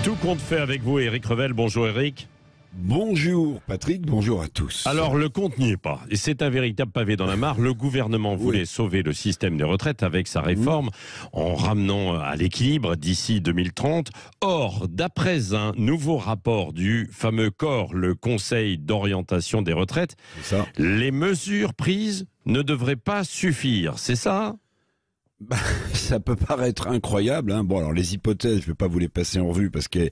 Tout compte fait avec vous, Éric Revel. Bonjour Éric. Bonjour Patrick, bonjour à tous. Alors le compte n'y est pas, et c'est un véritable pavé dans la mare. Le gouvernement voulait sauver le système des retraites avec sa réforme en ramenant à l'équilibre d'ici 2030. Or, d'après un nouveau rapport du fameux COR, le Conseil d'orientation des retraites, les mesures prises ne devraient pas suffire, c'est ça ? Ça peut paraître incroyable, hein. Bon, alors les hypothèses, je ne vais pas vous les passer en revue parce qu'elles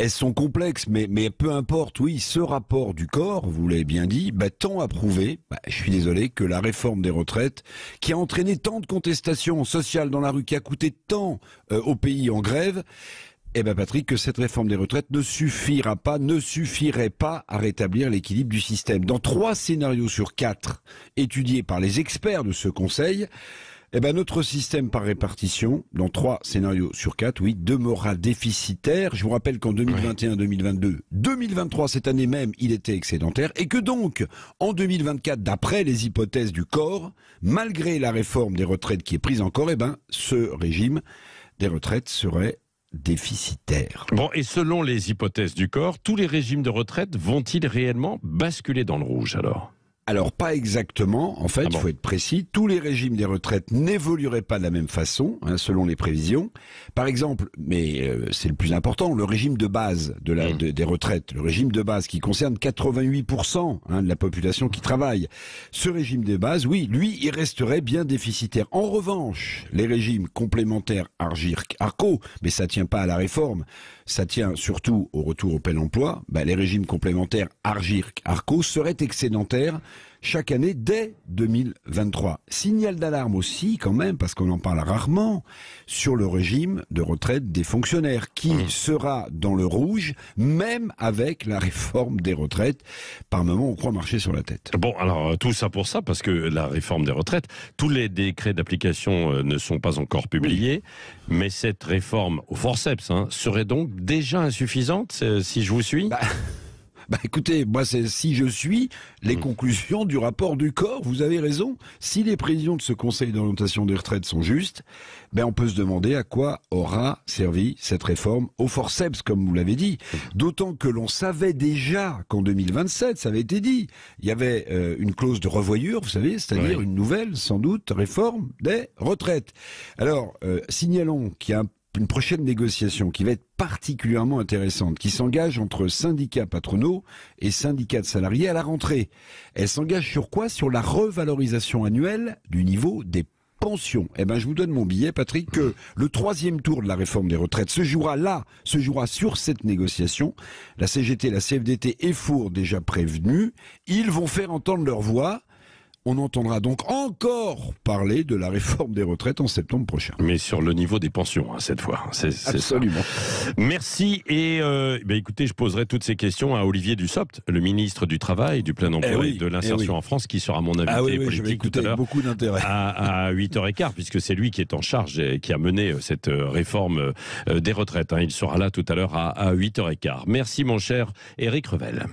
sont complexes, mais peu importe. Oui, ce rapport du COR, vous l'avez bien dit, tend à prouver, je suis désolé, que la réforme des retraites, qui a entraîné tant de contestations sociales dans la rue, qui a coûté tant au pays en grève, Patrick, que cette réforme des retraites ne suffirait pas à rétablir l'équilibre du système. Dans 3 scénarios sur 4 étudiés par les experts de ce conseil, notre système par répartition, dans 3 scénarios sur 4, demeurera déficitaire. Je vous rappelle qu'en 2021, 2022, 2023, cette année même, il était excédentaire. Et que donc, en 2024, d'après les hypothèses du COR, malgré la réforme des retraites qui est prise encore, ce régime des retraites serait déficitaire. Bon, et selon les hypothèses du COR, tous les régimes de retraite vont-ils réellement basculer dans le rouge alors ? Alors pas exactement, en fait, il faut être précis. Tous les régimes des retraites n'évolueraient pas de la même façon, selon les prévisions. Par exemple, mais c'est le plus important, le régime de base des retraites, le régime de base qui concerne 88% de la population qui travaille. Ce régime de base, lui, il resterait bien déficitaire. En revanche, les régimes complémentaires ARGIRC-ARCO, mais ça tient pas à la réforme, ça tient surtout au retour au plein emploi, les régimes complémentaires ARGIRC-ARCO seraient excédentaires chaque année dès 2023. Signal d'alarme aussi quand même, parce qu'on en parle rarement, sur le régime de retraite des fonctionnaires, qui sera dans le rouge, même avec la réforme des retraites. Par moment, on croit marcher sur la tête. Bon, alors tout ça pour ça, parce que la réforme des retraites, tous les décrets d'application ne sont pas encore publiés, mais cette réforme au forceps serait donc déjà insuffisante, si je vous suis ? Écoutez, moi, c'est si je suis les conclusions du rapport du COR, vous avez raison. Si les prévisions de ce Conseil d'orientation des retraites sont justes, on peut se demander à quoi aura servi cette réforme au forceps, comme vous l'avez dit. D'autant que l'on savait déjà qu'en 2027, ça avait été dit, il y avait une clause de revoyure, vous savez, c'est-à-dire une nouvelle, sans doute, réforme des retraites. Alors, signalons qu'il y a une prochaine négociation qui va être particulièrement intéressante, qui s'engage entre syndicats patronaux et syndicats de salariés à la rentrée. Elle s'engage sur quoi ? Sur la revalorisation annuelle du niveau des pensions. Je vous donne mon billet, Patrick, que le 3e tour de la réforme des retraites se jouera sur cette négociation. La CGT, la CFDT et FOUR déjà prévenus. Ils vont faire entendre leur voix. On entendra donc encore parler de la réforme des retraites en septembre prochain. Mais sur le niveau des pensions, cette fois. C'est absolument. Ça. Merci. Et écoutez, je poserai toutes ces questions à Olivier Dussopt, le ministre du Travail, du Plein Emploi et de l'Insertion en France, qui sera mon invité politique tout à l'heure. Beaucoup d'intérêt. À 8h15, puisque c'est lui qui est en charge et qui a mené cette réforme des retraites. Il sera là tout à l'heure à 8h15. Merci mon cher Éric Revel.